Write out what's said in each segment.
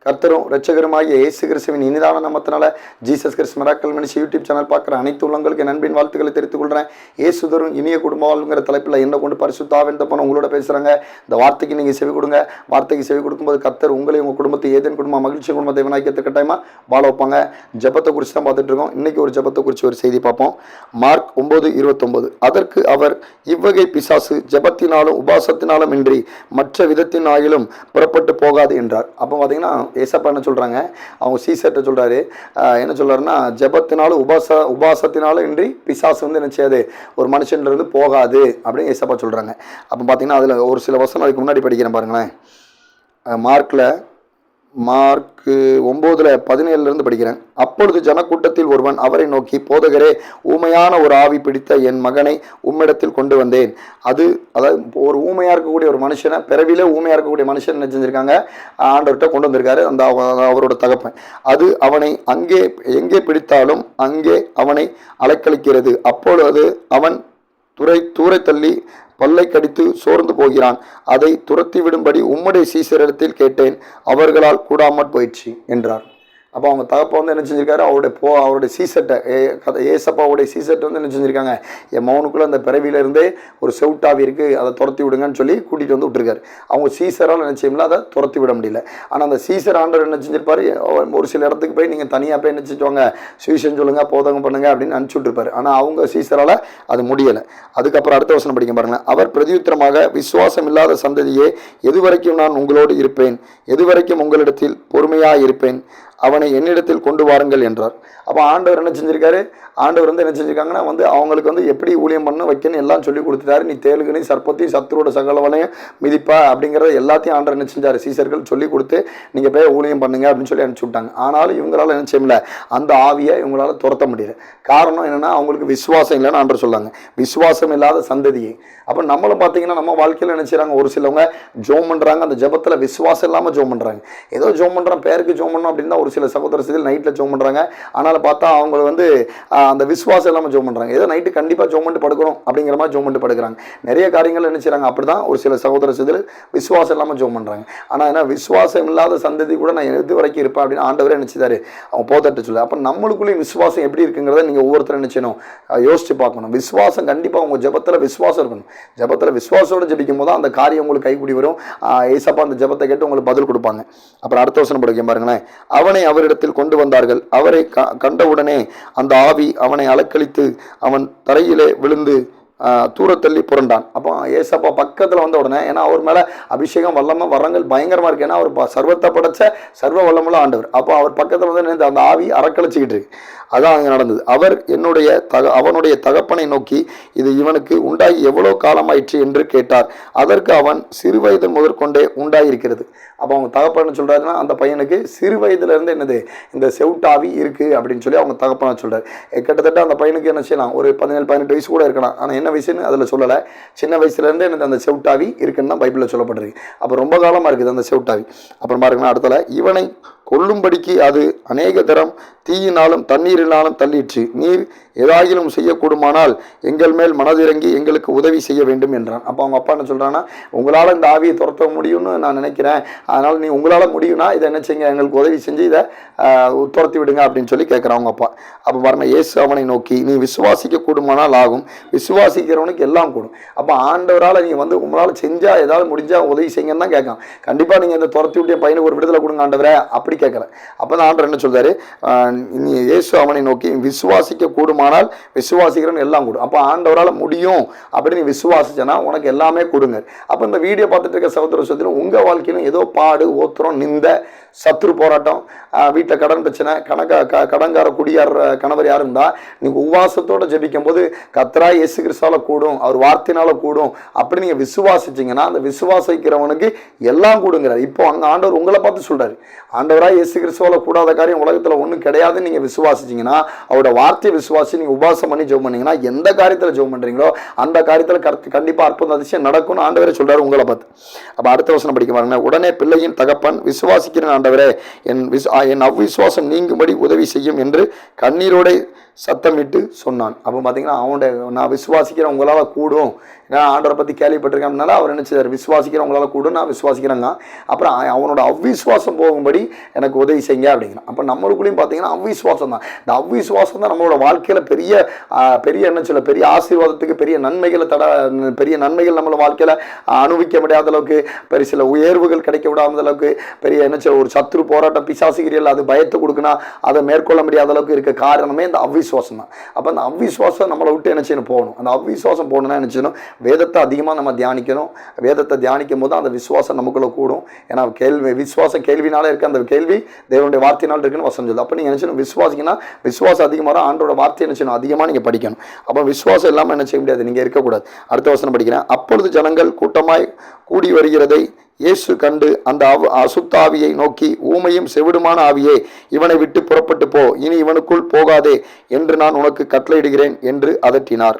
கர்த்தரும் இரட்சகருமாகிய இயேசு கிறிஸ்துவின் இனிதான நாமத்தினால Jesus Christ miracle ministry YouTube channel பார்க்குற அனைத்து உள்ளங்களுக்கு என் அன்பின் வாழ்த்துக்களை தெரிவித்துக் கொள்கிறேன். இயேசுதரும் இனிய குடும்ப வாழ்வுங்கிற தலைப்பில் என்ன கொண்டு பரிசுத்தாவின் தப்பன உங்களோட பேசுகிறாங்க. இந்த வார்த்தைக்கு நீங்கள் செவி கொடுங்க. வார்த்தைக்கு செவி கொடுக்கும்போது கர்த்தர் உங்களையும் உங்கள் குடும்பத்தை ஏதேன் குடும்பம் மகிழ்ச்சி குடும்ப தேவனாக்கியத்து கட்டாயமாக வாழ வைப்பாங்க. ஜபத்தை குறித்து தான் பார்த்துட்டு இருக்கோம். இன்றைக்கி ஒரு ஜபத்தை குறித்து ஒரு செய்தி பார்ப்போம். மார்க் 9:29. அதற்கு அவர், இவ்வகை பிசாசு ஜபத்தினாலும் உபாசத்தினாலும் இன்றி மற்ற விதத்தினாயிலும் புறப்பட்டு போகாது என்றார். அப்போ பார்த்தீங்கன்னா ஏசப்பா என்ன சொல்கிறாங்க, அவங்க சீசர்ட்ட சொல்கிறாரு, என்ன சொல்கிறாருன்னா, ஜபத்தினாலும் உபாசத்தினாலும் இன்றி பிசாசு என்ன செய்யாது, ஒரு மனுஷன்லேருந்து போகாது அப்படின்னு ஏசப்பா சொல்கிறாங்க. அப்போ பார்த்தீங்கன்னா அதில் ஒரு சில வசனம் அதுக்கு முன்னாடி படிக்கிறேன் பாருங்களேன். மார்க் 9:17 படிக்கிறேன். அப்பொழுது ஜனக்கூட்டத்தில் ஒருவன் அவரை நோக்கி, போதகரே, ஊமையான ஒரு ஆவி பிடித்த என் மகனை உம்மிடத்தில் கொண்டு வந்தேன். அதாவது ஒரு ஊமையாக இருக்கக்கூடிய ஒரு மனுஷனை, பிறவிலே ஊமையாக இருக்கக்கூடிய மனுஷன் என்ன செஞ்சுருக்காங்க, ஆண்டவர்கிட்ட கொண்டு வந்திருக்காரு அந்த அவரோட தகப்பன். அது அவனை எங்கே பிடித்தாலும் அங்கே அவனை அலைக்கழிக்கிறது. அப்பொழுது அவன் தூரை தள்ளி பல்லை கடித்து சோர்ந்து போகிறான். அதை துரத்தி விடும்படி உம்முடைய சீசரிடத்தில் கேட்டேன், அவர்களால் கூடாமற் போயிடுச்சு என்றார். அப்போ அவங்க தகப்பா என்ன செஞ்சிருக்காரு, அவருடைய சீசட்டை, ஏசப்பாவுடைய சீசட்டை என்ன செஞ்சுருக்காங்க, என் மௌனுக்குள்ளே அந்த பிறவியிலேருந்தே ஒரு செவுட்டாவி இருக்குது, அதை துரத்தி விடுங்கன்னு சொல்லி கூட்டிகிட்டு வந்து விட்டுருக்காரு. அவங்க சீசரால் என்ன செய்யல, அதை துரத்தி விட முடியல. ஆனால் அந்த சீசர் ஆண்டவர் என்ன செஞ்சிருப்பார், ஒரு சில இடத்துக்கு போய் நீங்கள் தனியாக போய் என்ன செஞ்சுவாங்க, சுவிசேஷம் சொல்லுங்கள், போதகம் பண்ணுங்க அப்படின்னு அனுப்பிச்சி விட்டுருப்பாரு. ஆனால் அவங்க சீசரால் அது முடியலை. அதுக்கப்புறம் அடுத்த வசனம் படிக்க பாருங்களேன். அவர் பிரதியுத்தரமாக, விசுவாசம் இல்லாத சந்ததியே, எதுவரைக்கும் நான் உங்களோடு இருப்பேன், எதுவரைக்கும் உங்களிடத்தில் பொறுமையாக இருப்பேன், அவனை என்னிடத்தில் கொண்டு வாருங்கள் என்றார். அப்போ ஆண்டவர் என்ன செஞ்சிருக்காரு, ஆண்டவர் என்ன செஞ்சிருக்காங்கன்னா அவங்களுக்கு எப்படி ஊழியம் பண்ண வைக்கணும் எல்லாம் சொல்லி கொடுத்துட்டாரு. நீ தேலுகனையும் சர்ப்பத்தையும் சத்துருவோட சகலவனையும் மிதிப்பா அப்படிங்கிறத எல்லாத்தையும் ஆண்டவர் என்ன செஞ்சார், சீசர்கள் சொல்லி கொடுத்து நீங்கள் போய் ஊழியம் பண்ணுங்க அப்படின்னு சொல்லி அனுப்பிச்சு விட்டாங்க. ஆனாலும் இவங்களால என்ன செய்யல, அந்த ஆவியை இவங்களால துரத்த முடியல. காரணம் என்னன்னா, அவங்களுக்கு விசுவாசம் இல்லைன்னு ஆண்டவர் சொல்லாங்க. விசுவாசம் இல்லாத சந்ததியை. அப்போ நம்மளும் பார்த்தீங்கன்னா நம்ம வாழ்க்கையில் என்ன செய்யறாங்க, ஒரு சிலவங்க ஜோம் பண்ணுறாங்க, அந்த ஜபத்தில் விசுவாசம் இல்லாமல் ஜோம் பண்ணுறாங்க. ஏதோ ஜோம் பண்ணுறோம், பேருக்கு ஜோம் பண்ணோம் அப்படின்னா ஒரு சில சகோதர சதில் நைட்டில் ஜோம் பண்ணுறாங்க. ஆனால் பார்த்தா அவங்க அந்த விசுவாசம் இல்லாமல் ஜோம் பண்ணுறாங்க. ஏதோ நைட்டு கண்டிப்பாக ஜோம் பண்ணிட்டு படுக்கிறோம் அப்படிங்கிற மாதிரி ஜோம் பண்ணிட்டு படுக்கிறாங்க. நிறைய காரியங்கள் என்ன செய்கிறாங்க, அப்படி தான் ஒரு சில சகோதர சதில் விசுவாசம் இல்லாமல் ஜோம் பண்ணுறாங்க. ஆனால் என்ன, விசுவாசம் இல்லாத சந்ததி கூட நான் எது வரைக்கும் இருப்பேன் அப்படின்னு ஆண்டவரே நினைச்சிட்டாரு, அவங்க போதட்டு சொல்லு. அப்போ நம்மளுக்குள்ளேயும் விசுவாசம் எப்படி இருக்குங்கிறத நீங்கள் ஒவ்வொருத்தரும் நினைச்சணும், யோசிச்சு பார்க்கணும். விசுவாசம் கண்டிப்பாக உங்கள் ஜபத்தில் விசுவாசம் இருக்கணும். ஜபத்தில் விசுவாசோடு ஜபிக்கும் போது அந்த காரியம் உங்களுக்கு கைக்கூடி வரும். ஏசப்பா அந்த ஜபத்தை கேட்டு உங்களுக்கு பதில் கொடுப்பாங்க. அப்புறம் அடுத்த வசனம் படிக்க பாருங்களேன். அவனை அவரிடத்தில் கொண்டு வந்தார்கள். அவரை கண்டவுடனே அந்த ஆவி அவனை அலக்களித்து அவன் தரையிலே விழுந்து தூரத்தள்ளி புரண்டான். அப்போ ஏசப்பா பக்கத்தில் வந்த உடனே, ஏன்னா அவர் மேலே அபிஷேகம் வல்லமை வரங்கள் பயங்கரமாக இருக்குது. ஏன்னா அவர் சர்வத்தை படைச்ச சர்வ வல்லமுள்ள ஆண்டவர். அப்போ அவர் பக்கத்தில் வந்து அந்த ஆவி அறக்கழிச்சிக்கிட்டு இருக்கு. அதான் அங்கே நடந்தது. அவர் அவனுடைய தகப்பனை நோக்கி, இது இவனுக்கு உண்டாகி எவ்வளோ காலமாயிற்று என்று கேட்டார். அதற்கு அவன், சிறு வயது முதற்கொண்டே உண்டாயிருக்கிறது. அப்போ அவங்க தகப்பன்னு சொல்கிறாருன்னா, அந்த பையனுக்கு சிறு வயதுலேருந்து என்னது, இந்த செவுட்டாவி இருக்குது அப்படின்னு சொல்லி அவங்க தகப்பனை சொல்கிறார். கிட்டத்தட்ட அந்த பையனுக்கு என்ன செய்யலாம், ஒரு 17-18 வயசு கூட இருக்கலாம். ஆனால் என்ன வயசுன்னு அதில் சொல்லலை. சின்ன வயசுலேருந்து எனக்கு அந்த செவுட்டாவி இருக்குன்னு தான் பைபிளில் சொல்லப்பட்டிருக்கு. அப்போ ரொம்ப காலமாக இருக்குது அந்த செவுட்டாவி. அப்புறம் பாருங்கன்னா அடுத்தல, இவனை கொல்லும்படிக்கு அது அநேக தரம் தீயினாலும் தண்ணீரினாலும் தள்ளிற்று. நீர் ஏதாயிலும் செய்யக்கூடுமானால் எங்கள் மேல் மனதிறங்கி எங்களுக்கு உதவி செய்ய வேண்டும் என்றான். அப்போ அவங்க அப்பா என்ன சொல்கிறான்னா, உங்களால் இந்த ஆவியை துரத்த முடியும்னு நான் நினைக்கிறேன், அதனால் நீ உங்களால் முடியும்னா இதை என்ன செய்யுங்க, எங்களுக்கு உதவி செஞ்சு இதை துரத்தி விடுங்க அப்படின்னு சொல்லி கேட்குறான் அவங்க அப்பா. அப்போ பாருங்க, இயேசு அவனை நோக்கி, நீ விசுவாசிக்க கூடுமானால் ஆகும், விசுவாசிக்கிறவனுக்கு எல்லாம் கூடும். அப்போ ஆண்டவரால் நீங்கள் உங்களால் செஞ்சால் ஏதாவது முடிஞ்சால் உதவி செய்யுங்கன்னு தான் கேட்கலாம். கண்டிப்பாக நீங்கள் இந்த துரத்தி விட்டிய பையனுக்கு ஒரு விடுதலை கொடுங்க ஆண்டவரை அப்படி கேட்கல. அப்போ தான் ஆண்டவர் என்ன சொல்றாரு, நீ இயேசு அவனை நோக்கி, விசுவாசிக்க கூடுமானால் விசுவாசிக்கிறவன் எல்லாம் கூடும். அப்போ ஆண்டவரால் முடியும் அப்படின்னு நீ விசுவாசிச்சனா உனக்கு எல்லாமே கொடுங்க. அப்போ இந்த வீடியோ பார்த்துட்டு இருக்க சகோதர சகோதரி, உங்கள் வாழ்க்கையிலும் ஏதோ பாடு, ஓத்திரம், நிந்த, சத்துரு போராட்டம், வீட்டில் கடன் பிரச்சனை, கடன்கார குடியார் கணவர் யார் இருந்தால் நீங்கள் உபவாசத்தோடு ஜெபிக்கும் போது கர்த்தராகிய இயேசு கிறிஸ்துவால கூடும், அவர் வார்த்தையினால கூடும் அப்படி நீங்கள் விசுவாசிச்சிங்கன்னா அந்த விசுவாசிக்கிறவனுக்கு எல்லாம் கூடுங்கிறார். இப்போ அங்கே ஆண்டவர் உங்களை பார்த்து சொல்கிறார், ஆண்டவராக இயேசு கிறிஸ்துவால கூடாத காரியம் உலகத்தில் ஒன்றும் கிடையாதுன்னு நீங்கள் விசுவாசிச்சிங்கன்னா, அவரோட வார்த்தையை விசுவாசி நீங்கள் உபவாசம் பண்ணி ஜெபம் பண்ணீங்கன்னா, எந்த காரியத்தில் ஜெபம் பண்ணுறீங்களோ அந்த காரியத்தில் கண்டிப்பாக அற்புதம் அதிசயம் நடக்கும்னு ஆண்டவரே சொல்கிறார் உங்களை பார்த்து. அப்போ அடுத்த வசனம் படிக்க பாருங்க. உடனே பிள்ளையின் தகப்பன், விசுவாசிக்கிறேன் ஆண்டவரே, என் அவ்விசுவாசம் நீங்கும்படி உதவி செய்யும் என்று கண்ணீரோட சத்தமிட்டு சொன்னான். அப்போ பார்த்தீங்கன்னா, நான் விசுவாசிக்கிறேன் உங்களால் கூடும், ஏன்னா ஆண்டவரை பற்றி கேள்விப்பட்டிருக்கேன் அப்படின்னால அவர் என்ன செய்வார், விசுவாசிக்கிறவங்களால கூட நான் விசுவாசிக்கிறேங்க, அப்புறம் அவனோட அவ்விசுவாசம் போகும்படி எனக்கு உதவி செய்யுங்க அப்படிங்கிறான். அப்போ நம்மளுக்குள்ளேயும் பார்த்தீங்கன்னா அவ்விசுவாசம் தான். இந்த அவ்விசுவாசம் தான் நம்மளோட வாழ்க்கையில் பெரிய என்ன சொல்ல பெரிய ஆசீர்வாதத்துக்கு பெரிய நன்மைகள் நம்மளோட வாழ்க்கையில் அனுபவிக்க முடியாத அளவுக்கு, பெரிய சில உயர்வுகள் கிடைக்க விடாத அளவுக்கு, பெரிய என்ன சொல்ல ஒரு சத்துரு போராட்டம் பிசாசுகிரியல் அது பயத்தை கொடுக்குனா அதை மேற்கொள்ள முடியாத அளவுக்கு இருக்க காரணமே இந்த அவ்விசுவாசம் தான். அப்போ அந்த அவ்விசுவாசம் நம்மளை விட்டு என்ன செய்யணும், போகணும். அந்த அவ்விசுவாசம் போகணும்னா என்ன செய்யணும், வேதத்தை அதிகமாக நம்ம தியானிக்கணும். வேதத்தை தியானிக்கும் போது அந்த விசுவாசம் நமக்குள்ள கூடும். ஏன்னா விசுவாசம் கேள்வினால இருக்க, அந்த கேள்வி தேவனுடைய வார்த்தையினால் இருக்குன்னு வசனம் சொல்லுது. அப்போ நீங்கள் என்ன செய்யணும், விசுவாசிங்கன்னா விசுவாசம் அதிகமாக ஆண்டோட வார்த்தை என்ன செய்யணும், அதிகமாக நீங்கள் படிக்கணும். அப்போ விசுவாசம் இல்லாமல் என்ன செய்ய முடியாது, நீங்கள் இருக்கக்கூடாது. அடுத்த வசனம் படிக்கிறேன். அப்பொழுது ஜனங்கள் கூட்டமாய் கூடி வருகிறதை இயேசு கண்டு அந்த அசுத்த ஆவியை நோக்கி, ஊமையும் செவிடுமான ஆவியே, இவனை விட்டு புறப்பட்டு போ, இனி இவனுக்குள் போகாதே என்று நான் உனக்கு கட்டளையிடுகிறேன் என்று அதட்டினார்.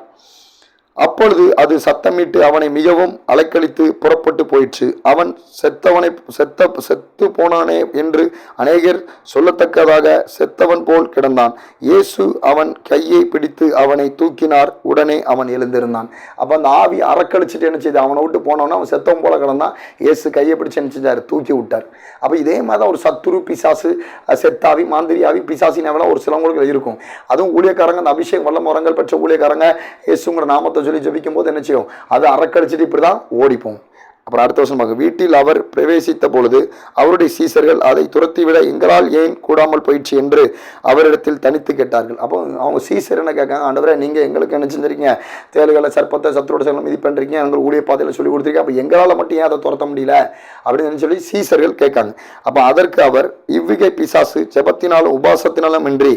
அப்பொழுது அது சத்தமிட்டு அவனை மிகவும் அலைக்கழித்து புறப்பட்டு போயிற்று. அவன் செத்து போனானே என்று அநேகர் சொல்லத்தக்கதாக செத்தவன் போல் கிடந்தான். இயேசு அவன் கையை பிடித்து அவனை தூக்கினார். உடனே அவன் எழுந்திருந்தான். அப்போ அந்த ஆவி அறக்கழிச்சுட்டு என்ன செய்து, அவனை விட்டு போனவனா அவன் செத்தவன் போல கிடந்தான். இயேசு கையை பிடிச்சு என்ன செஞ்சார், தூக்கி விட்டார். அப்போ இதே மாதிரி தான் ஒரு சத்துரு, பிசாசு, செத்தாவி, மாந்திரியாவி, பிசாசினவெல்லாம் ஒரு சிலவங்களுக்கு இருக்கும். அதுவும் ஊழியக்காரங்க, அந்த அபிஷேகம் வல்லம் வரங்கள் பெற்ற ஊழியக்காரங்க இயேசுங்கிற நாமத்தை சொல்லி ஜெபிக்கும் போது என்ன செய்யும், அது அறக்கடிச்சிட்டு இப்படிதான் ஓடிப்போம். அப்புறம் அடுத்த வருஷம் பார்க்க, வீட்டில் அவர் பிரவேசித்த பொழுது அவருடைய சீசர்கள் அதை துரத்திவிட எங்களால் ஏன் கூடாமல் போயிடுச்சு என்று அவரிடத்தில் தனித்து கேட்டார்கள். அப்போ அவங்க சீசர் என்ன கேட்காங்க, ஆண்டவரே நீங்கள் எங்களுக்கு என்ன செஞ்சிருக்கீங்க, தேளுகளை சர்ப்பத்தை சத்துரோட செல்லம் இது பண்ணுறீங்க, எங்களுக்கு ஊழிய பாதையில் சொல்லி கொடுத்துருக்கீங்க, அப்போ எங்களால் மட்டும் ஏன் அதை துரத்த முடியல அப்படின்னு சொல்லி சீசர்கள் கேட்காங்க. அப்போ அதற்கு அவர், இவ்விகை பிசாசு ஜெபத்தினாலும் உபாசத்தினாலும் இன்றி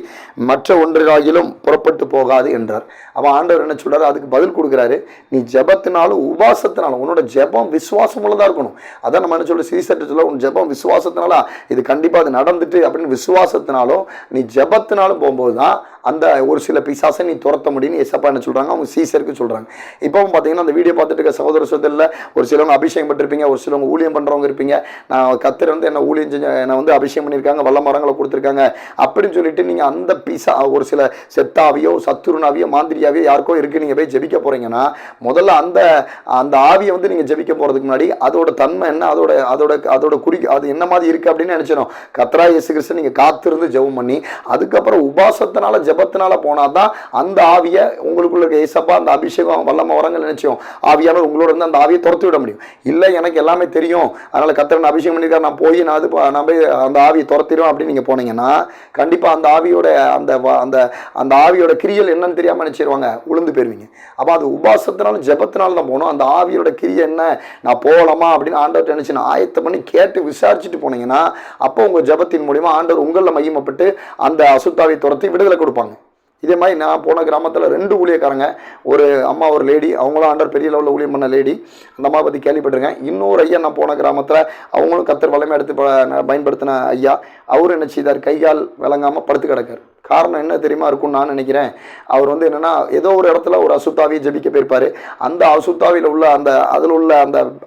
மற்ற ஒன்றிலாகிலும் புறப்பட்டு போகாது என்றார். அப்போ ஆண்டவர் என்ன சொல்றாரு, அதுக்கு பதில் கொடுக்குறாரு, நீ ஜெபத்தினாலும் உபாசத்தினாலும், உன்னோட ஜெபம் விசுவாசம் உள்ளதா இருக்கணும். அதான் நம்ம என்ன சொல்ல, சீசர்ட்ட சொல்ல, உன் ஜெபம் விசுவாசத்தினால இது கண்டிப்பா அது நடந்துட்டு அப்படின்னு விசுவாசத்தினாலும் நீ ஜெபத்தினாலும் போகும்போது தான் அந்த ஒரு சில பிசாசை நீ துரத்த முடியும்னு எசப்பா என்ன சொல்றாங்க, அவங்க சீசருக்கு சொல்றாங்க. இப்பவும் பார்த்தீங்கன்னா அந்த வீடியோ பார்த்துட்டு இருக்க சகோதர சகோதரில் ஒரு சிலவங்க அபிஷேகம் பண்ணிருப்பீங்க, ஒரு சிலவங்க ஊழியம் பண்றவங்க இருப்பீங்க. நான் கத்தர் வந்து என்ன ஊழியம் செஞ்ச என்னை வந்து அபிஷேகம் பண்ணியிருக்காங்க, வல்ல மரங்களை கொடுத்துருக்காங்க அப்படின்னு சொல்லிட்டு நீங்க அந்த ஒரு சில செத்தாவியோ சத்துருனாவியோ மாந்திரியாவியோ யாருக்கோ இருக்கு, நீங்க போய் ஜெபிக்க போறீங்கன்னா முதல்ல அந்த ஆவியை வந்து நீங்க ஜெபிக்க போறதுக்கு முன்னாடி அதோட தன்மை என்ன, அதோட அது என்ன மாதிரி இருக்கு அப்படின்னு நினைச்சணும். கர்த்தரா இயேசு கிறிஸ்து நீங்க காத்திருந்து ஜெபம் பண்ணி அதுக்கப்புறம் உபாசத்தினால ஜெபத்தினால போனாதான் அந்த ஆவியை உங்களுக்குள்ள இருக்க ஏசப்பா அந்த அபிஷேகம் வல்லம வரங்கள் நினைச்சோம் ஆவியானவர் உங்களோட இருந்து அந்த ஆவியை துரத்து விட முடியும். இல்லை எனக்கு எல்லாமே தெரியும் அதனால கர்த்தர் அபிஷேகம் பண்ணிருக்காரு, நான் போய் அந்த ஆவியை துரத்திடும் அப்படின்னு நீங்க போனீங்கன்னா கண்டிப்பா அந்த ஆவியோட அந்த ஆவியோட கிரியல் என்னன்னு தெரியாம நினைச்சிருவாங்க, உளுந்து போயிருவீங்க. அப்ப அது உபாசத்தினாலும் ஜெபத்தினாலும் தான் போகணும். அந்த ஆவியோட கிரியை என்ன, நான் போகலாமா அப்படின்னு ஆண்டவர் நினைச்சு ஆயத்தை பண்ணி கேட்டு விசாரிச்சுட்டு போனீங்கன்னா அப்போ உங்க ஜெபத்தின் மூலியமா ஆண்டவர் உங்களில் மகிமைப்பட்டு அந்த அசுத்தாவை துரத்தி விடுதலை கொடுப்பாங்க. இதே மாதிரி நான் போன கிராமத்தில் 2 ஊழியக்காரங்க, ஒரு அம்மா ஒரு லேடி, அவங்களும் ஆண்டவர் பெரிய லெவலில் ஊழியம் பண்ண லேடி, அந்த அம்மா பற்றி கேள்விப்பட்டிருக்கேன். இன்னொரு ஐயா நான் போன கிராமத்தில் அவங்களும் கத்தர் வல்லமை எடுத்து பயன்படுத்தின ஐயா, அவரும் என்ன செய்தார், கைகால் விளங்காமல் படுத்து கிடக்கார். காரணம் என்ன தெரியுமா இருக்கும்னு நான் நினைக்கிறேன், அவர் வந்து என்னன்னா ஏதோ ஒரு இடத்துல ஒரு அசுத்தாவியை ஜெபிக்க போயிருப்பாரு. அந்த அசுத்தாவியில் உள்ள அதில் உள்ள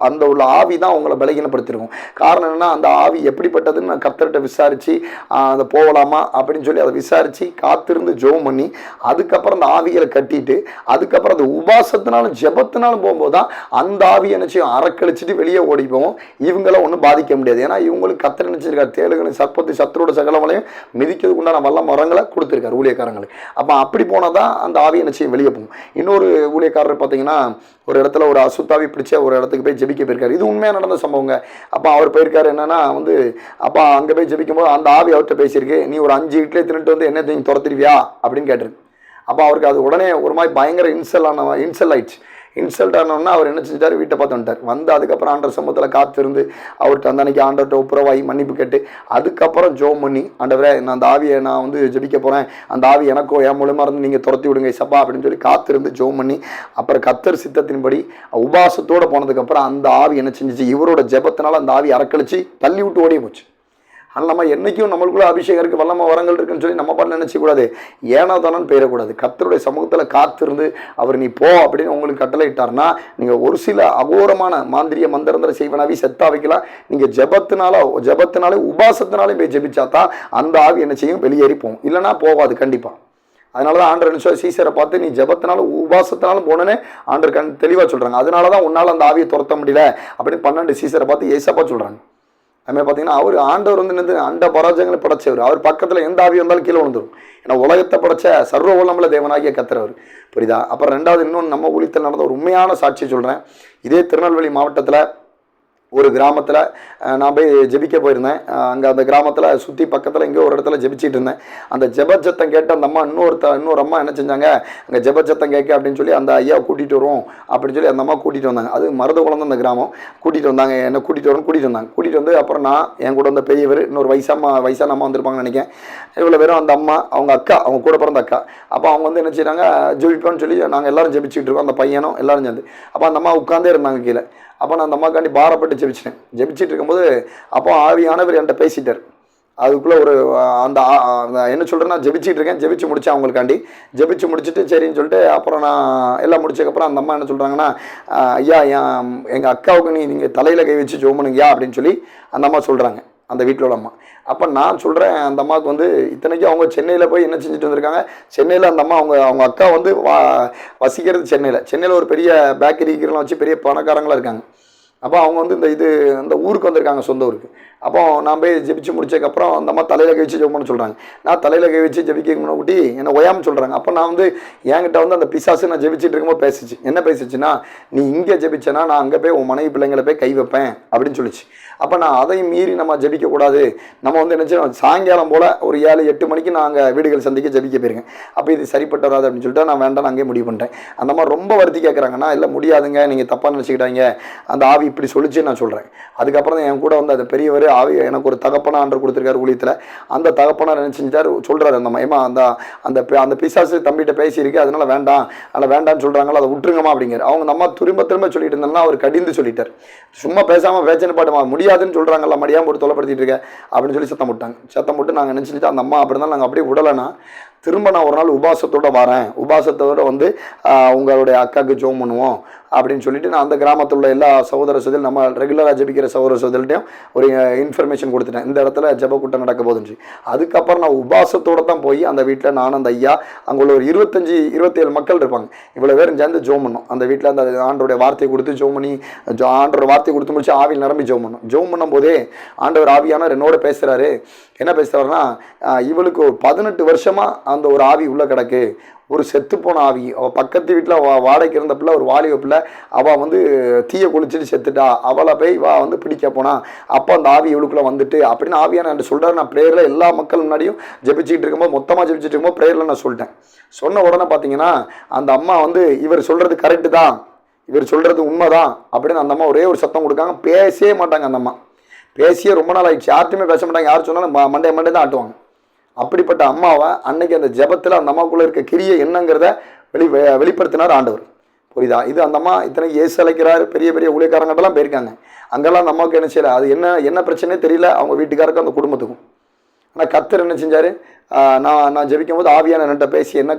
அந்த உள்ள ஆவி தான் அவங்கள பலகீனப்படுத்திருக்கும். காரணம் என்னன்னா அந்த ஆவி எப்படிப்பட்டதுன்னு நான் கர்த்தர்கிட்ட விசாரிச்சு அதை போகலாமா அப்படின்னு சொல்லி அதை விசாரிச்சு காத்திருந்து ஜெபம் பண்ணி அதுக்கப்புறம் அந்த ஆவிகளை கட்டிட்டு அதுக்கப்புறம் அந்த உபாசத்தினாலும் ஜெபத்தினாலும் போகும்போது தான் அந்த ஆவியை என்ன செய்யும், அறக்கழிச்சிட்டு வெளியே ஓடி போவோம். இவங்கள ஒன்றும் பாதிக்க முடியாது. ஏன்னா இவங்களுக்கு கர்த்தர் நினைச்சிருக்காரு, தேளுகளை சர்ப்பத்தை சத்துரோட சகலங்களையும் மிதிக்கிறதுக்கு உண்டான வல்ல மரங்களை கொடுத்திருக்காரு ஊழியக்காரங்களுக்கு. அப்ப அப்படி போனதான் அந்த ஆவியை நிச்சயம் வெளியே போகும். இன்னொரு ஊழியக்காரர் பார்த்தீங்கன்னா ஒரு இடத்துல ஒரு அசுத்தாவி பிடிச்ச ஒரு இடத்துக்கு போய் ஜெபிக்க போயிருக்காரு. இது உண்மையாக நடந்த சம்பவங்க. அப்போ அவர் போயிருக்காரு என்னன்னா அப்போ அங்கே போய் ஜெபிக்கும் போது அந்த ஆவி அவர்கிட்ட பேசியிருக்கு, நீ ஒரு 5 இட்லி தின்னுட்டு வந்து என்ன நீங்க துரத்திடுவியா அப்படின்னு கேட்டிருக்கு. அப்போ அவருக்கு அது உடனே ஒரு மாதிரி பயங்கர இன்சல் ஆயிடுச்சு. இன்சல்ட் ஆனோன்னா அவர் என்ன செஞ்சார், வீட்டை பார்த்து வந்துட்டார். அதுக்கப்புறம் ஆண்டவர் சமூகத்தில் காத்திருந்து அவர்கிட்ட அந்த அன்னைக்கு ஆண்டவர்கிட்ட ஒப்புரவாகி மன்னிப்பு கேட்டு அதுக்கப்புறம் ஜோம் பண்ணி, ஆண்டவரே நான் அந்த ஆவியை நான் ஜெபிக்க போகிறேன், அந்த ஆவி எனக்கோ என் மூலமாக இருந்து நீங்கள் துரத்தி விடுங்க சப்பா அப்படின்னு சொல்லி காத்திருந்து ஜோம் பண்ணி அப்புறம் கர்த்தர் சித்தத்தின்படி உபாசத்தோடு போனதுக்கப்புறம் அந்த ஆவி என்ன செஞ்சிச்சு, இவரோட ஜெபத்தினால அந்த ஆவி அறக்கழிச்சு தள்ளி விட்டு ஓடியே போச்சு. ஆனால் நம்ம என்றைக்கும் நம்மளுக்குள்ள அபிஷேகம் இருக்குது, வல்லம வரங்கள் இருக்குன்னு சொல்லி நம்ம பாட்டு நினச்சிக்கூடாது, ஏனோ தானோன்னு போயிடக்கூடாது. கர்த்தருடைய சமூகத்தில் காத்திருந்து அவர் நீ போ அப்படின்னு உங்களுக்கு கட்டளை இட்டார்னா நீங்கள் ஒரு சில அகோரமான மாந்திரிய மந்திரந்திர செய்வனாவி செத்தா வைக்கலாம். நீங்கள் ஜெபத்தினாலே உபாசத்தினாலே போய் ஜெபிச்சா தான் அந்த ஆவி என்ன செய்யும், வெளியேறி போகும். இல்லைனா போகாது கண்டிப்பாக. அதனால தான் ஆண்டவர் என்ன சீசரை பார்த்து நீ ஜெபத்தினாலும் உபாசத்தினாலும் போனேன்னு ஆண்டவர் தெளிவாக சொல்கிறாங்க. அதனால தான் உன்னால் அந்த ஆவியை துரத்த முடியல அப்படின்னு 12 சீசரை பார்த்து ஏசப்பா சொல்கிறாங்க. அதுமாதிரி பார்த்தீங்கன்னா அவர் ஆண்டவர் வந்து என்னது அண்ட பராஜங்களை படைச்சவர். அவர் பக்கத்தில் எந்த ஆவி வந்தாலும் கீழே விழுந்துடும். ஏன்னா உலகத்தை படைச்ச சர்வ வல்லமுள்ள தேவனாகிய கர்த்தர். புரியுதா? அப்புறம் ரெண்டாவது இன்னொன்று நம்ம ஊழியத்தில் நடந்த ஒரு உண்மையான சாட்சி சொல்கிறேன். இதே திருநெல்வேலி மாவட்டத்தில் ஒரு கிராமத்தில் நான் போய் ஜெபிக்க போயிருந்தேன். அங்கே அந்த கிராமத்தில் சுற்றி பக்கத்தில் எங்கேயோ ஒரு இடத்துல ஜெபிச்சிட்டு இருந்தேன். அந்த ஜெபச்சத்தம் கேட்டு அந்த அம்மா இன்னொரு அம்மா என்ன செஞ்சாங்க, அங்கே ஜெபச்சத்தம் கேட்க அப்படின்னு சொல்லி அந்த ஐயா கூட்டிகிட்டு வருவோம் அப்படின்னு சொல்லி அந்த அம்மா கூட்டிகிட்டு வந்தாங்க. அது மருத குளம் அந்த கிராமம். கூட்டிகிட்டு வந்தாங்க, என்ன கூட்டிகிட்டு வந்தாங்க. கூட்டிகிட்டு வந்து அப்புறம் நான் என் கூட வந்த பெரியவர் இன்னொரு வயசான அம்மா வந்திருப்பாங்கன்னு நினைக்கிறேன். இவ்வளோ பேரும் அந்த அம்மா அவங்க அக்கா, அவங்க கூட பிறந்த அக்கா. அப்போ அவங்க வந்து என்ன செய்கிறாங்க, ஜெபிப்போன்னு சொல்லி நாங்கள் எல்லோரும் ஜெபிச்சுட்டு இருக்கோம். அந்த பையனும் எல்லோரும் சேர்ந்து. அப்போ அந்த அம்மா உட்காந்தே இருந்தாங்க கீழே. அப்போ நான் அந்த அம்மாக்காண்டி பாரப்பட்டு ஜெபிச்சிட்டு இருக்கும்போது அப்போ ஆவியானவர் என்கிட்ட பேசிட்டார். அதுக்குள்ளே ஒரு அந்த என்ன சொல்கிறேன்னா ஜெபிச்சிட்டு இருக்கேன். ஜெபிச்சு முடித்தேன் அவங்களுக்காண்டி. ஜெபிச்சு முடிச்சுட்டு சரின்னு சொல்லிட்டு அப்புறம் நான் எல்லாம் முடிச்சதுக்கப்புறம் அந்த அம்மா என்ன சொல்கிறாங்கன்னா, ஐயா எங்கள் அக்காவுக்கு நீங்கள் தலையில் கை வச்சு ஜோமனுங்கய்யா அப்படின்னு சொல்லி அந்த அம்மா சொல்கிறாங்க, அந்த வீட்டில் உள்ள அம்மா. அப்போ நான் சொல்கிறேன், அந்த அம்மாவுக்கு வந்து இத்தனைக்கும் அவங்க சென்னையில் போய் என்ன செஞ்சுட்டு வந்திருக்காங்க. சென்னையில் அந்த அம்மா அவங்க அக்கா வந்து வசிக்கிறது சென்னையில் ஒரு பெரிய பேக்கரிக்கெல்லாம் வச்சு பெரிய பணக்காரங்களாக இருக்காங்க. அப்போ அவங்க வந்து இந்த ஊருக்கு வந்திருக்காங்க, சொந்த ஊருக்கு. அப்போ நான் போய் ஜெபிச்சு முடிச்சதுக்கப்புறம் அந்த அம்மா தலையில் கை வச்சு ஜெபம்னு சொல்கிறாங்க. நான் தலையில் கை வச்சு ஜெபிக்க முன்னாடி என்னை ஒயாமல் சொல்கிறாங்க. அப்போ நான் வந்து என்கிட்ட வந்து அந்த பிசாசு நான் ஜெபிச்சுட்டு இருக்கும்போது பேசிச்சு. என்ன பேசிச்சுன்னா, நீ இங்கே ஜெபிச்சேன்னா நான் அங்கே போய் உன் மனைவி பிள்ளைங்களை போய் கை வைப்பேன் அப்படின்னு சொல்லிச்சு. அப்போ நான் அதையும் மீறி நம்ம ஜெபிக்கக்கூடாது. நம்ம வந்து என்ன செய்யணும், சாயங்காலம் போல் ஒரு 7-8 மணிக்கு நான் அங்கே வீடுகள் சந்திக்க ஜெபிக்க போயிருக்கேன். அப்போ இது சரிப்பட்டு வராது அப்படின்னு சொல்லிட்டு நான் வேண்டாம், அங்கேயே முடிவு பண்ணிட்டேன். அந்த மாதிரி ரொம்ப வருத்தி கேட்குறாங்கன்னா, இல்லை முடியாதுங்க, நீங்கள் தப்பாக நினச்சிக்கிட்டாங்க, அந்த ஆவி இப்படி சொல்லிச்சு நான் சொல்கிறேன். அதுக்கப்புறம் தான் என் கூட வந்து அந்த பெரியவர் ஆவி எனக்கு ஒரு தகப்பனா ஆண்டர் கொடுத்துருக்காரு ஊழியத்தில். அந்த தகப்பனார் என்ன செஞ்சார் சொல்கிறாரு, அந்த ஏமா அந்த பிசாசு தம்பிகிட்ட பேசியிருக்கு, அதனால வேண்டான்னு சொல்கிறாங்களோ அதை விட்டுருங்கம்மா அப்படிங்கிற. அவங்க நம்ம திரும்ப சொல்லிட்டு இருந்தாங்கன்னா அவர் கடிந்து சொல்லிட்டார். சும்மா பேசாமல் பேச்சனை பாட்டுமா முடியாதுன்னு சொல்கிறாங்கல்ல, மடியாமல் போட்டு தொலைப்படுத்திட்டு இருக்க அப்படின்னு சொல்லி சத்தம் போட்டு நாங்கள் நினச்சிட்டு அந்த அம்மா அப்படி இருந்தாலும் நாங்கள் அப்படியே விடலைன்னா திரும்ப நான் ஒரு நாள் உபாசத்தோடு வரேன். உபாசத்தோடு வந்து உங்களுடைய அக்காவுக்கு ஜோம் பண்ணுவோம் அப்படின்னு சொல்லிட்டு நான் அந்த கிராமத்தில் உள்ள எல்லா சகோதர சகோதரி நம்ம ரெகுலராக ஜெபிக்கிற சகோதர சகோதரிட்டையும் ஒரு இன்ஃபர்மேஷன் கொடுத்துட்டேன், இந்த இடத்துல ஜெப கூட்டம் நடக்க போதுன்னு. அதுக்கப்புறம் நான் உபாசத்தோடு தான் போய் அந்த வீட்டில் நானும் அந்த ஐயா அங்கே உள்ள ஒரு 25-27 மக்கள் இருப்பாங்க, இவ்வளோ பேரும் சேர்ந்து ஜோம் பண்ணோம். அந்த வீட்டில் அந்த ஆண்டோடைய வார்த்தையை கொடுத்து ஜோம் பண்ணி ஆண்டோட வார்த்தையை கொடுத்து முடிச்சு ஆவியில் நிரம்பி ஜோம் பண்ணோம். ஜோம் பண்ணும்போதே ஆண்டவர் ஆவியானவர் என்னோட பேசுகிறாரு. என்ன பேசுகிறாருன்னா, இவளுக்கு ஒரு 18 வருஷமாக அந்த ஒரு ஆவி உள்ளே கிடக்கு, ஒரு செத்துப்போன ஆவி. அவள் பக்கத்து வீட்டில் வாடகைக்கு இருந்த பிள்ளை, ஒரு வாலிப பிள்ளை, அவள் வந்து தீயை குளிச்சுட்டு செத்துட்டா, அவளை போய் வந்து பிடிக்க போனா, அப்போ அந்த ஆவி இவளுக்குள்ளே வந்துட்டு அப்படின்னு ஆவியான என்று சொல்கிறார். நான் ப்ரேயரில் எல்லா மக்கள் முன்னாடியும் ஜெபிச்சுட்டு இருக்கும்போது, மொத்தமாக ஜெபிச்சுட்டு இருக்கும்போது ப்ரேயரில் நான் சொல்லிட்டேன். சொன்ன உடனே பார்த்தீங்கன்னா அந்த அம்மா வந்து இவர் சொல்கிறது கரெக்டு தான், இவர் சொல்கிறது உண்மை தான் அப்படின்னு அந்த அம்மா ஒரே ஒரு சத்தம் கொடுக்காங்க. பேசவே மாட்டாங்க அந்த அம்மா. பேசியே ரொம்ப நாள் ஆகிடுச்சு, யார்ட்டுமே பேச மாட்டாங்க. யார் சொன்னாலும் மண்டே தான் ஆட்டுவாங்க. அப்படிப்பட்ட அம்மாவை அன்னைக்கு அந்த ஜெபத்தில் அந்த அம்மாவுக்குள்ளே இருக்க கிரியை என்னங்கிறத வெளிப்படுத்தினார் ஆண்டவர். புரியுதா? இது அந்த அம்மா இத்தனைக்கு ஏசு அழைக்கிறார், பெரிய பெரிய ஊழியக்காரங்கள்லாம் போயிருக்காங்க. அங்கெல்லாம் அந்த அம்மாவுக்கு என்ன செய்யலை, அது என்ன பிரச்சனையே தெரியல அவங்க வீட்டுக்காருக்கும் அந்த குடும்பத்துக்கும். ஆனால் கர்த்தர் என்ன செஞ்சார், நான் ஜெபிக்கும் போது ஆவியான என்கிட்ட பேசி என்ன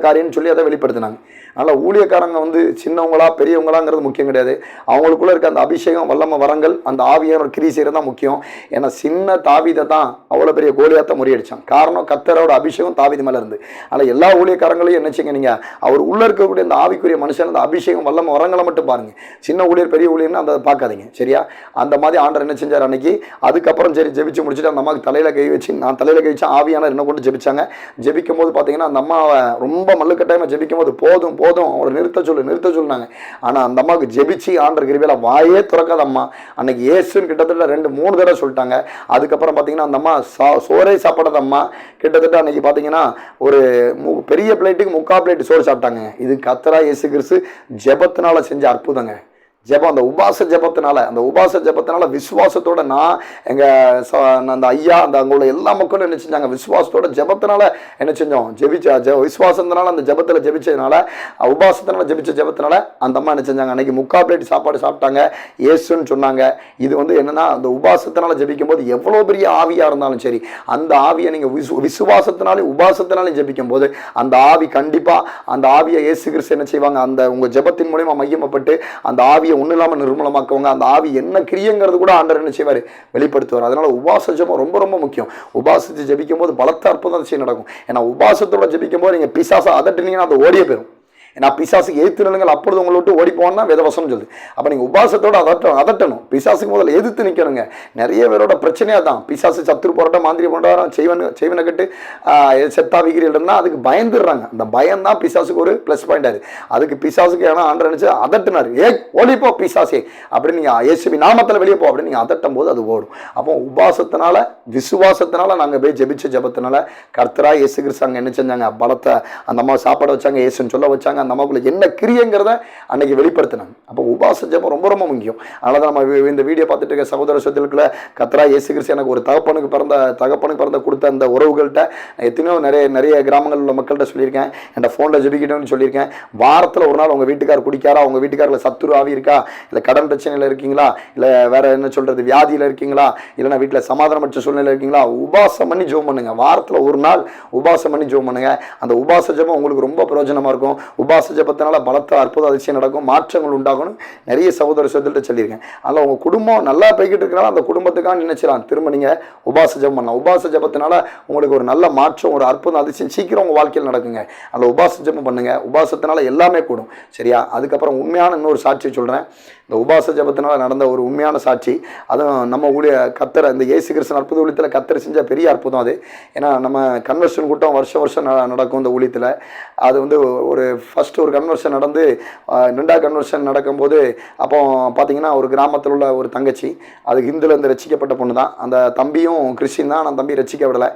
காரியம்னு சொல்லி அதை வெளிப்படுத்தினாங்க. அதனால் ஊழியக்காரங்க வந்து சின்னவங்களா பெரியவங்களாங்கிறது முக்கியம் கிடையாது. அவங்களுக்குள்ளே இருக்க அந்த அபிஷேகம் வல்லம வரங்கள் அந்த ஆவியான கிரியை செய்கிறது தான் முக்கியம். ஏன்னா சின்ன தாவீதை தான் அவ்வளோ பெரிய கோலியாத்தை முறியடிச்சான். காரணம் கர்த்தரோட அபிஷேகம் தாவீது மேலே இருந்து. ஆனால் எல்லா ஊழியக்காரங்களையும் என்ன செய்யுங்க, நீங்கள் அவர் உள்ளே இருக்கக்கூடிய அந்த ஆவிக்குரிய மனுஷன் அந்த அபிஷேகம் வல்லம வரங்களை மட்டும் பாருங்கள். சின்ன ஊழியர் பெரிய ஊழியர்னு அந்த பார்க்காதீங்க, சரியா? அந்த மாதிரி ஆண்டர் என்ன செஞ்சார் அன்னைக்கு. அதுக்கப்புறம் சரி ஜெபிச்சு முடிச்சுட்டு அந்த அம்மாவுக்கு தலையில் கை வச்சு ஆவியானவர் என்ன கொண்டு ஜெபிச்சாங்க. ஜெபிக்கும் போது பார்த்தீங்கன்னா அந்த அம்மாவை ரொம்ப மல்லுக்கட்டாயமாக ஜெபிக்கும் போது போதும் அவரை நிறுத்த சொல்லுனாங்க. ஆனால் அந்த அம்மாவுக்கு ஜெபிச்சு ஆண்டர் கிருபையில வாயே திறக்காத அம்மா அன்னைக்கு இயேசுன்னு கிட்டத்தட்ட 2-3 தடவை சொல்லிட்டாங்க. அதுக்கப்புறம் பார்த்தீங்கன்னா அந்த அம்மா சோறே சாப்பிடாத அம்மா கிட்டத்தட்ட அன்னைக்கு பார்த்தீங்கன்னா ஒரு பெரிய பிளேட்டுக்கு 3/4 பிளேட் சோறு சாப்பிட்டாங்க. இது கர்த்தரா இயேசு கிறிஸ்து ஜெபத்தினால செஞ்ச அற்புதங்க. ஜெபம், அந்த உபாச ஜெபத்தினால விசுவாசத்தோட நான் அந்த ஐயா அங்கே உள்ள எல்லா மக்களும் என்ன செஞ்சாங்க, விசுவாசத்தோட ஜெபத்தினால என்ன செஞ்சோம், விசுவாசத்தினால அந்த ஜெபத்தில் ஜெபிச்சதுனால, உபாசத்தினால ஜெபிச்ச ஜெபத்தினால அந்த அம்மா என்ன செஞ்சாங்க, அன்னைக்கு 3/4 பிளேட் சாப்பாடு சாப்பிட்டாங்க, இயேசுன்னு சொன்னாங்க. இது வந்து என்னன்னா, அந்த உபாசத்தினால ஜெபிக்கும் போது எவ்வளோ பெரிய ஆவியாக இருந்தாலும் சரி, அந்த ஆவியை நீங்கள் விசுவாசத்தினாலே உபாசத்தினாலே ஜெபிக்கும் போது அந்த ஆவி கண்டிப்பாக அந்த ஆவியை இயேசு கிறிஸ்து என்ன செய்வாங்க, அந்த உங்கள் ஜெபத்தின் மூலியமாக மையப்பட்டு அந்த ஆவியை ஒன்றும் இல்லாமல் நிர்மூலமாக்குவாங்க. அந்த ஆவி என்ன கிரியங்கிறது கூட ஆண்டவர் என்ன செய்வார், வெளிப்படுத்துவார். அதனால உபாச ஜெபம் ரொம்ப ரொம்ப முக்கியம். உபாசித்து ஜெபிக்கும் போது பலத்த அற்புதம் அதிசயம் நடக்கும். ஏன்னா உபாசத்தோட ஜெபிக்கும் போது நீங்கள் பிசாசை அதட்டினீங்கன்னா அது ஓடியே போயிடும். ஏன்னா பிசாசுக்கு எதிர்த்து நிலுங்கள், அப்பொழுது உங்களை விட்டு ஓடி போனா வேதவசனம் சொல்லுது. அப்போ நீங்கள் உபாசத்தோட அதட்டணும். பிசாசுக்கு முதல்ல எதிர்த்து நிற்கணுங்க. நிறைய பேரோட பிரச்சனையாக தான், பிசாசு சத்துரு போராட்டம், மாந்திரி போராட்டம், செய்வனை கட்டு, செத்தா விகிரில்னா அதுக்கு பயந்துடுறாங்க. அந்த பயம் தான் பிசாசுக்கு ஒரு ப்ளஸ் பாயிண்ட் ஆகுது. அதுக்கு பிசாசுக்கு ஏன்னா ஆண்டு நினைச்சு அதட்டினார், ஓடிப்போ பிசாசே அப்படின்னு நீங்கள் இயேசுவின் நாமத்தில் வெளியே போ அப்படின்னு நீங்கள் அதட்டும் போது அது ஓடும். அப்போ உபாசத்தினால விசுவாசத்தினால நாங்கள் போய் ஜெபிச்ச ஜெபத்தினால கர்த்தரா இயேசு கிறிஸ்து அங்கே என்ன செஞ்சாங்க, பலத்தை அந்த அம்மா சாப்பாடு வச்சாங்க, இயேசுன்னு சொல்ல வச்சாங்க. அந்த அம்மாவுக்குள்ள என்ன கிரியங்கிறத அன்னைக்கு வெளிப்படுத்தினாங்க. அப்போ உபாச ஜெபம் ரொம்ப ரொம்ப முக்கியம். அதனால தான் நம்ம இந்த வீடியோ பார்த்துட்டு இருக்க சகோதர சகோதரிகளுக்குள்ள கர்த்தரா இயேசு கிறிஸ்து எனக்கு ஒரு தகப்பனுக்கு பிறந்த கொடுத்த அந்த உறவுகள்கிட்ட எத்தனையோ நிறைய கிராமங்களில் உள்ள மக்கள்கிட்ட சொல்லியிருக்கேன், என் ஃபோனில் ஜெபிக்கிட்டோன்னு சொல்லியிருக்கேன். வாரத்தில் ஒரு நாள் உங்கள் வீட்டுக்கார் குடிக்காரா, உங்கள் வீட்டுக்காரில் சத்துரு ஆவி இருக்கா, இல்லை கடன் பிரச்சனையில் இருக்கீங்களா, இல்லை வேற என்ன சொல்றது வியாதியில் இருக்கீங்களா, இல்லைன்னா வீட்டில் சமாதானமற்ற சூழ்நிலை இருக்கீங்களா, உபாசம் பண்ணி ஜெபம் பண்ணுங்க. வாரத்தில் ஒரு நாள் உபாசம் பண்ணி ஜெபம் பண்ணுங்க. அந்த உபாச ஜெபம் உங்களுக்கு ரொம்ப பிரயோஜனமாக இருக்கும். உபாச ஜெபத்தினால பலத்த அற்புத அதிசயம் நடக்கும், மாற்றங்கள் உண்டாகணும். நிறைய சகோதர சகோதரிகிட்ட சொல்லியிருக்கேன். அதில் உங்கள் குடும்பம் நல்லா போய்கிட்டு இருக்கிறனால அந்த குடும்பத்துக்காக நினைச்சிடலாம் திரும்ப நீங்கள் உபாச ஜெபம் பண்ணலாம். உபாச ஜெபத்தினால உங்களுக்கு ஒரு நல்ல மாற்றம், ஒரு அற்புதம் அதிசயம் சீக்கிரம் உங்கள் வாழ்க்கையில் நடக்குங்க. அந்த உபாச ஜெபம் பண்ணுங்க. உபாசத்தினால எல்லாமே கூடும். சரியா? அதுக்கப்புறம் உண்மையான இன்னொரு சாட்சி சொல்கிறேன். இந்த உபாச ஜெபத்தினால நடந்த ஒரு உண்மையான சாட்சி, அதுவும் நம்ம கத்தரை இந்த இயேசு கிறிஸ்து அற்புத ஊழியத்தில் கத்தரை செஞ்ச பெரிய அற்புதம் அது. ஏன்னா நம்ம கன்வர்ஷன் கூட்டம் வருஷம் நடக்கும் இந்த ஊழியத்தில். அது ஒரு ஃபஸ்ட்டு ஒரு கன்வர்ஷன் நடந்து 2வது கன்வர்ஷன் நடக்கும்போது அப்போ பார்த்தீங்கன்னா ஒரு கிராமத்தில் உள்ள ஒரு தங்கச்சி, அது ஹிந்துலேருந்து ரசிக்கப்பட்ட பொண்ணு தான். அந்த தம்பியும் கிறிஸ்டின் தான். அந்த தம்பி ரசிக்க விடலை.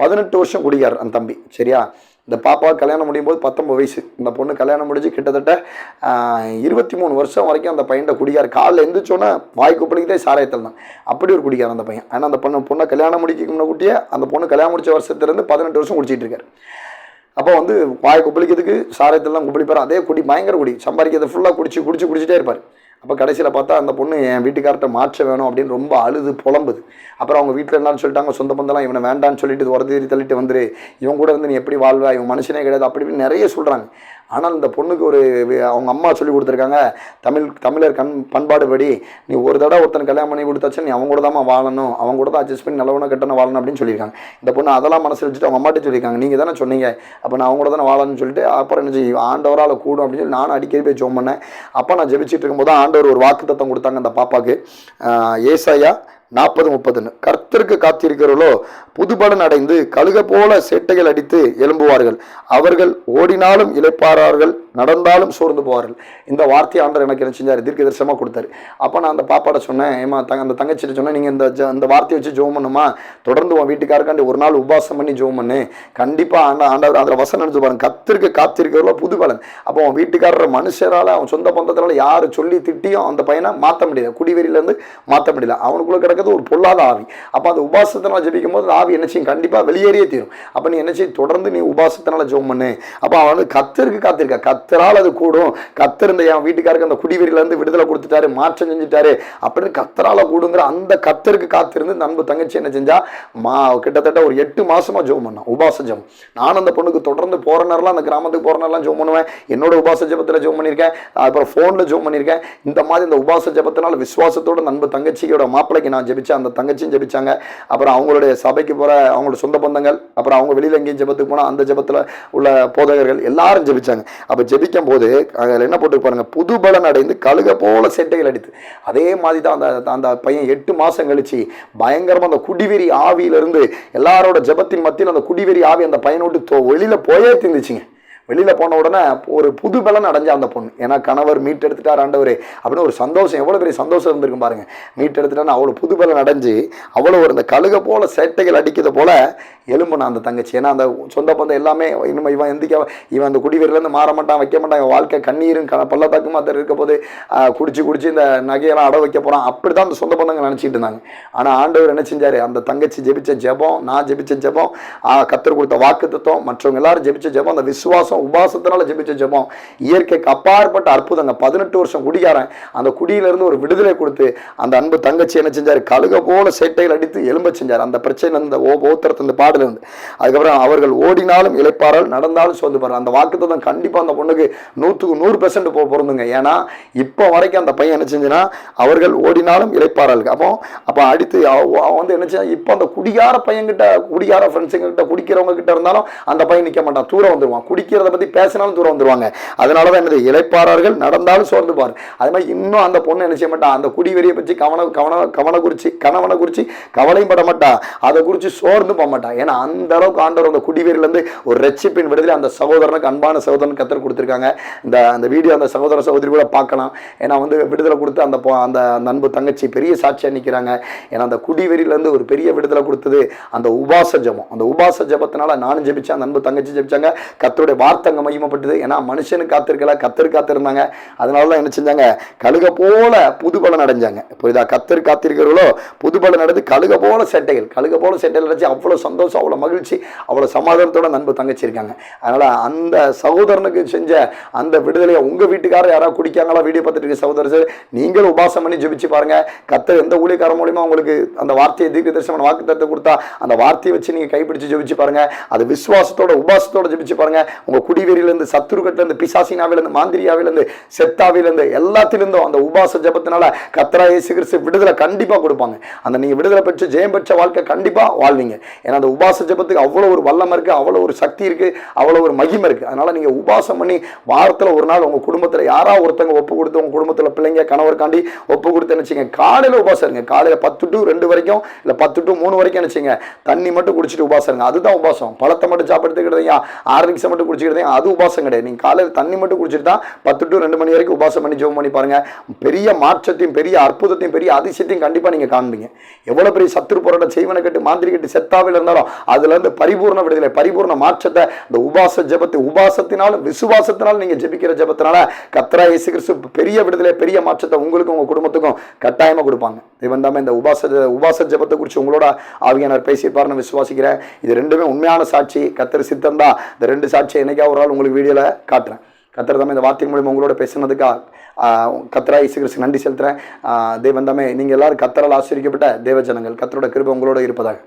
18 வருஷம் குடிக்கார் அந்த தம்பி. சரியா? இந்த பாப்பா கல்யாணம் முடியும் போது 19 வயசு. இந்த பொண்ணு கல்யாணம் முடிஞ்சு கிட்டத்தட்ட 23 வருஷம் வரைக்கும் அந்த பையன் குடிக்கார். காலில் எந்திரிச்சோன்னே வாய்க்கு பிடிக்கிட்டே சாராயத்தில் தான். அப்படி ஒரு குடிக்கார் அந்த பையன். ஆனால் அந்த பொண்ணை கல்யாணம் முடிக்க முன்னக்கூட்டியே அந்த பொண்ணு கல்யாணம் முடிச்ச வருஷத்துலேருந்து 18 வருஷம் குடிச்சிட்டு இருக்காரு. அப்போ வாய் குப்பளிக்கிறதுக்கு சாராயத்திலாம் குப்பளிப்பார். அதே பயங்கர குடி, சம்பாதிக்கிறத ஃபுல்லாக குடிச்சிட்டே இருப்பார். அப்போ கடைசியில் பார்த்தா அந்த பொண்ணு என் வீட்டுக்கார்ட்ட மாற்ற வேணும் அப்படின்னு ரொம்ப அழுது புலம்புது. அப்புறம் அவங்க வீட்டில் என்னன்னு சொல்லிட்டாங்க, சொந்த பந்தெல்லாம் இவனை வேண்டான்னு சொல்லிட்டு உரதி தள்ளிட்டு வந்துரு, இவன் கூட நீ எப்படி வாழ்வா, இவன் மனுஷனே கிடையாது அப்படி இப்படின்னு நிறைய சொல்கிறாங்க. ஆனால் இந்த பொண்ணுக்கு அவங்க அம்மா சொல்லி கொடுத்துருக்காங்க, தமிழர் பண்பாடுபடி நீ ஒரு தடவை ஒருத்தன் கல்யாணம் பண்ணி கொடுத்தாச்சு, நீ அவங்க கூட தான் வாழணும், அவங்க கூட தான் அட்ஜஸ்ட் பண்ணி நல்லவன கட்டணம் வாழணும் அப்படின்னு சொல்லியிருக்காங்க. இந்த பொண்ணு அதெல்லாம் மனசில் வச்சுட்டு அவங்க அம்மாட்ட சொல்லியிருக்காங்க, நீங்கள் தானே சொன்னீங்க, அப்போ நான் அவங்க கூட தானே வாழணும்னு சொல்லிட்டு அப்புறம் என்ன செய்யும் ஆண்டவரால் கூடும் அப்படின்னு சொல்லி நானும் அடிக்கடி போய் ஜெபம் பண்ணேன். அப்போ நான் ஜெபிச்சுட்டு இருக்கும்போது ஆண்டவர் ஒரு வாக்குத்தத்தம் கொடுத்தாங்க அந்த பாப்பாவுக்கு. ஏசாயா 40:30 கர்த்தருக்கு காத்திருக்கிறவர்களோ புதுபலன் அடைந்து கழுக போல சேட்டைகள் அடித்து எழும்புவார்கள், அவர்கள் ஓடினாலும் இளைப்பார்கள், நடந்தாலும் சோர்ந்து போவார்கள். இந்த வார்த்தையை ஆண்டவர் எனக்கு என்ன செஞ்சார், தீர்க்க தரிசனமாக கொடுத்தாரு. அப்போ நான் அந்த பாப்பாட்ட சொன்னேன், ஏமா அந்த தங்கச்சிட்டு சொன்னேன், நீங்கள் இந்த வார்த்தையை வச்சு ஜெபம் பண்ணுமா, தொடர்ந்து உன் வீட்டுக்காரக்காண்டி ஒரு நாள் உபாசம் பண்ணி ஜெபம் பண்ணு, கண்டிப்பாக ஆண்டவர் அதில் வசனம் எடுத்து பாருங்க, கர்த்தருக்கு காத்திருக்கிறவர்களோ புதுபலன். அப்போ அவன் வீட்டுக்காரர் மனுஷரால் அவன் சொந்த பந்தத்தினால யார் சொல்லி திட்டியும் அந்த பையனை மாற்ற முடியல, குடிவெறியிலேருந்து மாற்ற முடியல, அவனுக்குள்ள கிடக்கிறது ஒரு பொல்லாத ஆவி. அப்போ அந்த உபாசத்தினால் ஜெபிக்கும் போது ஆவி என்ன செய்யும், கண்டிப்பாக வெளியேறியே தீரும். அப்போ நீ என்ன செய்யும், தொடர்ந்து நீ உபாசத்தினால ஜெபம் பண்ணு. அப்போ அவன் கர்த்தருக்கு காத்திருக்க, கர்த்தரால் அது கூடும். கர்த்தர் இந்த என் வீட்டுக்காருக்கு அந்த குடிவெறியிலேருந்து விடுதலை கொடுத்துட்டாரு, மாற்றம் செஞ்சுட்டாரு அப்படின்னு கர்த்தரால் கூடுங்கிற அந்த கர்த்தருக்கு காத்திருந்து நண்பு தங்கச்சி என்ன செஞ்சா, கிட்டத்தட்ட ஒரு 8 மாசமா ஜெபம் பண்ணான், உபாச ஜெபம். நானும் அந்த பொண்ணுக்கு தொடர்ந்து போற நேரம்லாம் அந்த கிராமத்துக்கு போற நேரம்லாம் ஜெபம் பண்ணுவேன். என்னோட உபாச ஜெபத்தில் ஜெபம் பண்ணியிருக்கேன், அப்புறம் ஃபோனில் ஜெபம் பண்ணியிருக்கேன். இந்த மாதிரி இந்த உபாச ஜெபத்தினால விசுவாசத்தோட நண்பு தங்கச்சியோட மாப்பிள்ளைக்கு நான் ஜெபிச்சேன், அந்த தங்கச்சியும் ஜெபிச்சாங்க. அப்புறம் அவங்களுடைய சபைக்கு போகிற அவங்களோட சொந்த பந்தங்கள், அப்புறம் அவங்க வெளியில் எங்கேயும் ஜெபத்துக்கு போனால் அந்த ஜெபத்தில் உள்ள போதகர்கள் எல்லாரும் ஜெபிச்சாங்க. அப்போ ஜெபிக்கும் போது அதில் என்ன போட்டு பாருங்க, புது பலன் அடைந்து கழுக போல சேட்டைகள் அடித்து. அதே மாதிரி தான் அந்த பையன் 8 மாதம் கழிச்சு பயங்கரமாக அந்த குடிவெறி ஆவியிலிருந்து எல்லாரோட ஜெபத்தின் மத்தியில் அந்த குடிவெறி ஆவி அந்த பையனை விட்டு வெளியில் போயே திந்துச்சுங்க. வெளியில் போன உடனே ஒரு புது பலன் அடைஞ்சா அந்த பொண்ணு. ஏன்னா கணவர் மீட்டெடுத்துட்டார் ஆண்டவரே அப்படின்னு ஒரு சந்தோஷம், எவ்வளோ பெரிய சந்தோஷம் இருந்திருக்கும் பாருங்க. மீட்டெடுத்துட்டான்னு அவ்வளோ புது பலன் அடைஞ்சு அவ்வளோ ஒரு இந்த கழுக போல சேட்டைகள் அடிக்கிறது போல எலும்புனா அந்த தங்கச்சி. ஏன்னா அந்த சொந்த பந்தம் எல்லாமே இன்னும் இவன் அந்த குடிவெறிலேருந்து மாற மாட்டான், வைக்க மாட்டான், இவன் வாழ்க்கை கண்ணீரும் பள்ளத்தாக்குமா தான் இருக்க போது, குடிச்சு இந்த நகையெல்லாம் அட வைக்க போகிறான், அப்படி தான் அந்த சொந்த பந்தங்கள் நினச்சிட்டு இருந்தாங்க. ஆனால் ஆண்டவர் என்ன செஞ்சார், அந்த தங்கச்சி ஜெபிச்ச ஜெபம், நான் ஜெபிச்ச ஜெபம், கர்த்தர் கொடுத்த வாக்குத்தத்தம், மற்றவங்க எல்லாரும் ஜெபிச்ச ஜெபம், அந்த விசுவாசம் உபாசம், உபாசத்தினால ஜெபிச்ச ஜெபம் இயற்கைக்கு அப்பாற்பட்ட அற்புதங்க. 18 வருஷம் குடிகாரன் அந்த குடியிலிருந்து ஒரு விடுதலை கொடுத்து அந்த அன்பு தங்கச்சி என்ன செஞ்சார், கழுக போல சேட்டைகள் அடித்து எலும்ப செஞ்சார். அந்த பிரச்சனை இந்த ஓத்திரத்து இந்த பாடல இருந்து. அதுக்கப்புறம் அவர்கள் ஓடினாலும் இளைப்பாறால், நடந்தாலும் சோர்ந்து பாரு. அந்த வாக்குத்தத்தம் கண்டிப்பா அந்த பொண்ணுக்கு 100% பொருந்துங்க. ஏன்னா இப்போ வரைக்கும் அந்த பையன் என்ன செஞ்சுன்னா, அவர்கள் ஓடினாலும் இளைப்பாறாள். அப்போ அடுத்து அவன் வந்து என்ன செய்ய, இப்போ அந்த குடிகார பையன்கிட்ட, குடிகார ஃப்ரெண்ட்ஸுங்க கிட்ட, குடிக்கிறவங்க கிட்ட இருந்தாலும் அந்த பையன் நிற்க மாட்டான், தூரம் வந்துருவான். குடிக்கிறத பத்தி பேசினாலும் தூரம் வந்துருவாங்க. அதனாலதான் என்னது, இளைப்பாறார்கள் நடந்தாலும் சோர்ந்து பாரு. அது மாதிரி இன்னும் அந்த பொண்ணு என்ன செய்ய மாட்டா, அந்த குடிவெறியை பற்றி கணவனை குறிச்சு கவலையும் பட மாட்டா, அதை குறித்து சோர்ந்து போக மாட்டா. ஏன்னா அந்த அளவுக்கு ஆண்டவர் அந்த குடிவெறியிலிருந்து ஒரு ரட்சிப்பின் விடுதலை அந்த சகோதரனுக்கு, அன்பான சகோதரன் கத்தர் கொடுத்துருக்காங்க. இந்த வீடியோ அந்த சகோதர சகோதரி கூட பார்க்கலாம். ஏன்னா வந்து விடுதலை கொடுத்து அந்த அன்பு தங்கச்சி பெரிய சாட்சியாக நிற்கிறாங்க. ஏன்னா அந்த குடிவெறியிலேருந்து ஒரு பெரிய விடுதலை கொடுத்தது அந்த உபாச ஜபம். அந்த உபாச ஜபத்தினால நானும் ஜெபிச்சேன், அந்த அன்பு தங்கச்சி ஜெபிச்சாங்க. கத்தருடைய வார்த்தைங்க மகிமைப்பட்டது. ஏன்னா மனுஷனுக்கு காத்திருக்கல, கத்தர் காத்திருந்தாங்க. அதனால தான் என்ன செஞ்சாங்க, கழுக போல புதுபலன் அடைஞ்சாங்க. புரியுதா? கத்தர் காத்திருக்கிறவர்களோ புதுபலன் அடைந்து கழுக போல சேட்டைகள் அடைச்சு அவ்வளோ சந்தோஷம், அவ்வளோ மகிழ்ச்சி, அவ்வளோ சமாதானத்தோட நண்பு தங்கச்சி இருக்காங்க. அதனால அந்த சகோதரனுக்கு செஞ்ச அந்த விடுதலையை உங்க வீட்டுக்காரர் யாராவது குடிக்காங்களா, வீடியோ பார்த்துட்டு இருக்க சகோதரர், நீங்களும் உபாசம் பண்ணி ஜெபிச்சு பாருங்க. கத்தர் எந்த ஊழியக்காரன் மூலியமா உங்களுக்கு அந்த வார்த்தையை தீர்க்க தரிசனமான வாக்குத்தத்தத்தை கொடுத்தா அந்த வார்த்தையை வச்சு நீங்க கைப்பிடிச்சு ஜெபிச்சு பாருங்க. அது விசுவாசத்தோட உபாசத்தோட ஜெபிச்சு பாருங்க. உங்க குடிவெறியிலிருந்து, சத்துருக்கட்டிலிருந்து, பிசாசினாவிலிருந்து, மாந்திரியாவிலிருந்து, செத்தாவிலிருந்து, எல்லாத்திலிருந்தும் அந்த உபாச ஜபத்தினால கர்த்தராகிய இயேசு கிறிஸ்து விடுதலை கண்டிப்பா கொடுப்பாங்க. அந்த நீங்க விடுதலை பெற்று ஜெயம் பெற்ற வாழ்க்கை கண்டிப்பா வாழ்வீங்க. ஏன்னா அந்த உபாச ஜபத்துக்கு அவ்வளவு ஒரு வல்லம் இருக்கு, அவ்வளவு ஒரு சக்தி இருக்கு, அவ்வளவு ஒரு மகிமை இருக்கு. அதனால நீங்க உபாசம் பண்ணி வாரத்துல ஒரு நாள் உங்க குடும்பத்துல யாராவது ஒருத்தவங்க ஒப்பு கொடுத்து, உங்க குடும்பத்துல பிள்ளைங்க கணவர்காண்டி ஒப்பு கொடுத்து நினைச்சீங்க, காலையில உபாசம் இருங்க. காலையில 10 to 2 வரைக்கும் இல்ல 10 to 3 வரைக்கும் நினைச்சீங்க, தண்ணி மட்டும் குடிச்சிட்டு உபாசம் இருங்க. அதுதான் உபாசம். பழத்தை மட்டும் சாப்பிடுறதுக்கு ஆர்லிக்ஸை மட்டும் குடிச்சிக்கிறதே அது உபாசம் கிடையாது. நீங்க காலையில் தண்ணி மட்டும் குடிச்சிட்டு தான் 10 to 2 மணி வரைக்கும் உபாசம் பண்ணி ஜெபம் பண்ணி பாருங்க. பெரிய மாற்றத்தையும், பெரிய அற்புதத்தையும், பெரிய அதிசயத்தையும் கண்டிப்பா நீங்க காண்பீங்க. எவ்வளவு பெரிய சத்துரு போராட்ட செய்வனை கட்டு, மாந்திரி கட்டு, செத்தாவில் இருந்தாலும் அதுல இருந்து பரிபூர்ண விடுதலை, பரிபூர்ண மாற்றத்தை இந்த உபாச ஜபத்தை, உபாசத்தினாலும் விசுவாசத்தினாலும் நீங்க ஜெபிக்கிற ஜபத்தினால கர்த்தராகிய இயேசு கிறிஸ்து பெரிய விடுதலை, பெரிய மாற்றத்தை உங்களுக்கும் உங்க குடும்பத்துக்கும் கட்டாயமா கொடுப்பாங்க. இவன் தான் இந்த உபாச ஜபத்தை குறித்து உங்களோட ஆவியானவர் பேசியிருப்பாருன்னு விசுவாசிக்கிறேன். இது ரெண்டுமே உண்மையான சாட்சி. கர்த்தர் சித்தம் தான். இந்த 2 சாட்சியை என்னைக்கா ஒரு நாள் உங்களுக்கு வீடியோல காட்டுறேன். கர்த்தர் தாமே இந்த வார்த்தை மூலியமா உங்களோட பேசுனதுக்காக கர்த்தராகிய இயேசு கிறிஸ்துவுக்கு நன்றி செலுத்துறேன். தேவன் தாமே, நீங்க எல்லாரும் கர்த்தரால் ஆசீர்வதிக்கப்பட்ட தேவ ஜனங்கள். கர்த்தரோட கிருபை உங்களோட இருப்பதாக.